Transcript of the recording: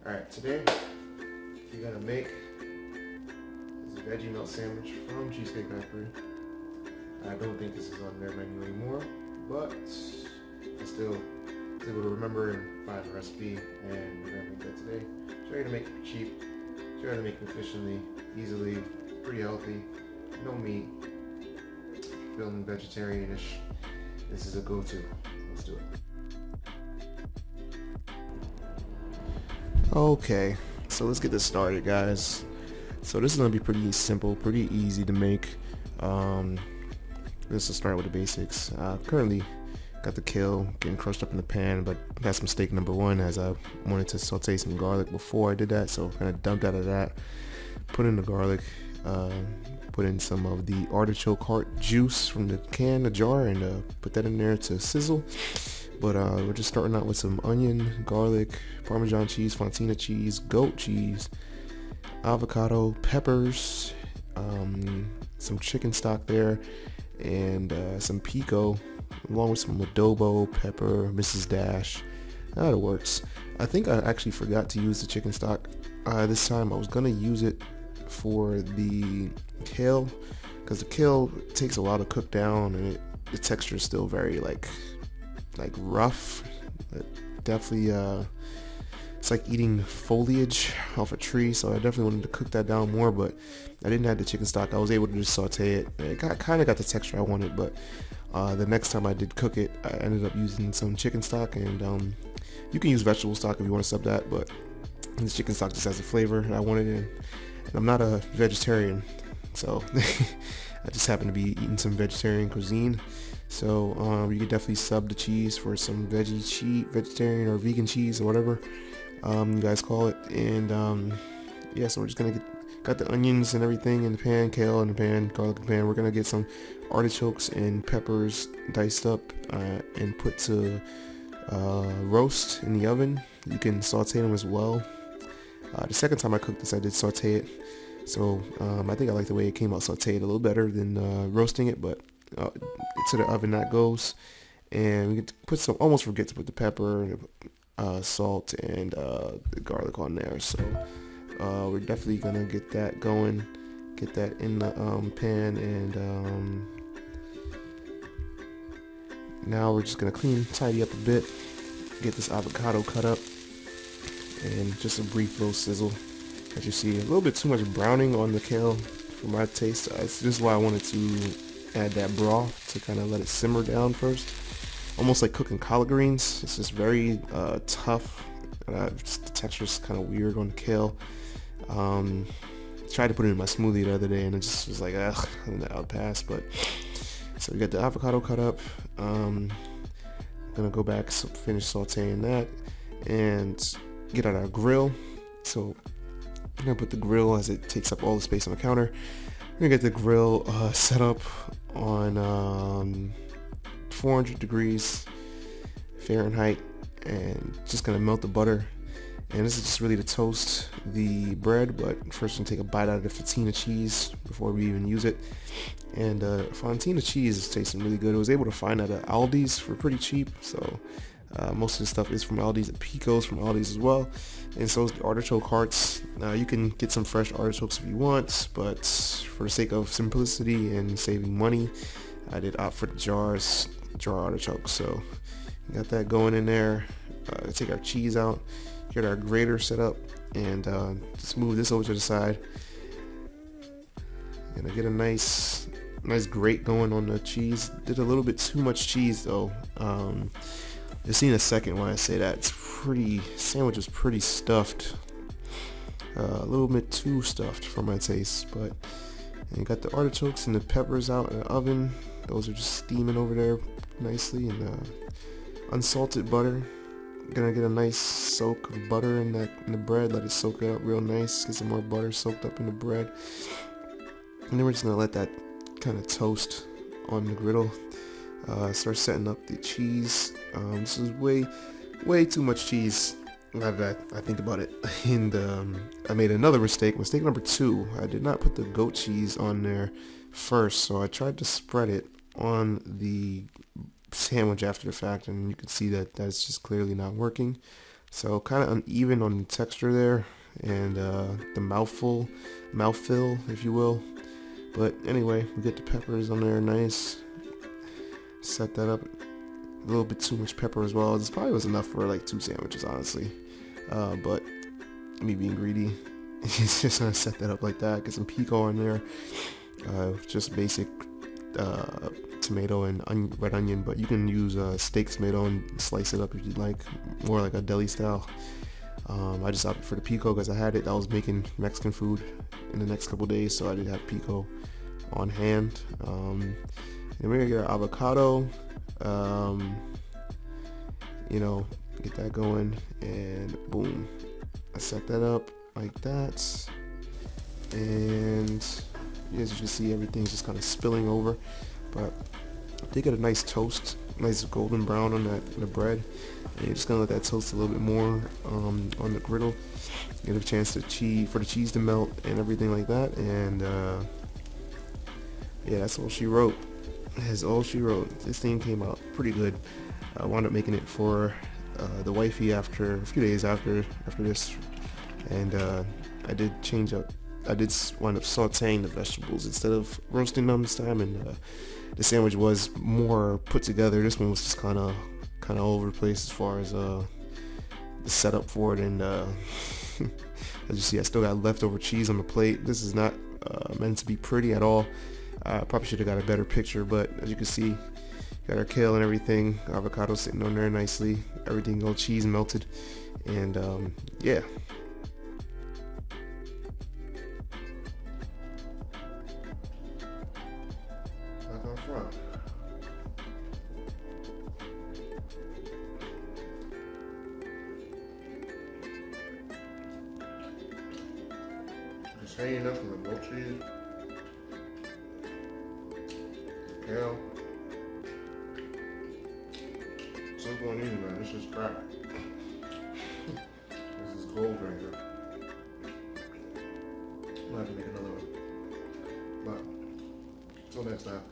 Alright, today we're gonna make this veggie melt sandwich from Cheesecake Factory. I don't think this is on their menu anymore, but I still was able to remember and find the recipe, and we're gonna make that today. Show you how to make it cheap, show you how to make it efficiently, easily, pretty healthy, no meat, feeling vegetarianish. This is a go-to. Let's do it. Okay, so let's get this started, guys. So this is gonna be pretty simple, pretty easy to make. Let's just start with the basics. Currently got the kale getting crushed up in the pan, but that's mistake number one, as I wanted to saute some garlic before I did that, so kind of dumped out of that, put in the garlic, put in some of the artichoke heart juice from the can, the jar, and put that in there to sizzle. But we're just starting out with some onion, garlic, Parmesan cheese, fontina cheese, goat cheese, avocado, peppers, some chicken stock there, and some pico, along with some adobo, pepper, Mrs. Dash. That works. I think I actually forgot to use the chicken stock this time. I was gonna use it for the kale, because the kale takes a while to cook down, and the texture is still very like rough. It definitely it's like eating foliage off a tree, so I definitely wanted to cook that down more, but I didn't have the chicken stock. I was able to just saute it. It kind of got the texture I wanted, but the next time I did cook it, I ended up using some chicken stock, and you can use vegetable stock if you want to sub that, but this chicken stock just has the flavor I wanted, and I'm not a vegetarian, so I just happen to be eating some vegetarian cuisine. So you could definitely sub the cheese for some vegetarian or vegan cheese or whatever you guys call it. And yeah, so we're just gonna got the onions and everything in the pan, kale in the pan, garlic in the pan. We're gonna get some artichokes and peppers diced up and put to roast in the oven. You can saute them as well. The second time I cooked this, I did saute it, so I think I like the way it came out sauteed a little better than roasting it, but to the oven that goes. And we get to put some, almost forget to put the pepper, salt, and the garlic on there. So we're definitely gonna get that going, get that in the pan, and now we're just gonna tidy up a bit, get this avocado cut up, and just a brief little sizzle. As you see, a little bit too much browning on the kale for my taste. This is why I wanted to add that broth to kind of let it simmer down first, almost like cooking collard greens. It's just very tough. Just the texture's kind of weird on the kale. Tried to put it in my smoothie the other day, and it just was like, ugh, and that would pass. But so we got the avocado cut up. Gonna go back, finish sauteing that, and get out our grill. So I'm gonna put the grill, as it takes up all the space on the counter. We're gonna get the grill set up on 400 degrees Fahrenheit, and just gonna melt the butter. And this is just really to toast the bread, but first I'm gonna take a bite out of the fontina cheese before we even use it. And fontina cheese is tasting really good. I was able to find that at Aldi's for pretty cheap, so most of the stuff is from Aldi's, and Pico's from Aldi's as well, and so is the artichoke hearts. You can get some fresh artichokes if you want, but for the sake of simplicity and saving money, I did opt for the jar artichokes. So got that going in there. Take our cheese out, get our grater set up, and just move this over to the side. Gonna get a nice grate going on the cheese. Did a little bit too much cheese though. You'll see in a second when I say that. Sandwich is pretty stuffed. A little bit too stuffed for my taste, but you got the artichokes and the peppers out in the oven. Those are just steaming over there nicely, and unsalted butter. Gonna get a nice soak of butter in the bread. Let it soak it up real nice. Get some more butter soaked up in the bread, and then we're just gonna let that kind of toast on the griddle. Start setting up the cheese. This is way too much cheese. I think about it, and I made another mistake. Mistake number 2. I did not put the goat cheese on there first, so I tried to spread it on the sandwich after the fact, and you can see that that's just clearly not working. So kind of uneven on the texture there, and the mouthfill, if you will. But anyway, we get the peppers on there, nice. Set that up. A little bit too much pepper as well. This probably was enough for like 2 sandwiches, honestly. But me being greedy, just gonna set that up like that. Get some pico on there. Just basic tomato and red onion, but you can use steak tomato and slice it up if you'd like, more like a deli style. I just opted for the pico because I had it. I was making Mexican food in the next couple days, so I did have pico on hand. And we're gonna get our avocado, you know, get that going, and boom, I set that up like that, and as you can see, everything's just kind of spilling over. But I did get a nice toast, nice golden brown on the bread, and you're just gonna let that toast a little bit more on the griddle, get a chance to for the cheese to melt and everything like that. And yeah, that's all she wrote. That's all she wrote. This thing came out pretty good. I wound up making it for the wifey after a few days after this, and I did change up. I did wind up sauteing the vegetables instead of roasting them this time, and the sandwich was more put together. This one was just kind of all over the place as far as the setup for it. And as you see, I still got leftover cheese on the plate. This is not meant to be pretty at all. I probably should have got a better picture, but as you can see, got our kale and everything, avocado sitting on there nicely, everything all cheese melted, and yeah. Back on front. Just hanging up from the goat cheese, kale. Simple and easy, man. This is crap. This is gold right here. I'm gonna have to make another one. But until next time.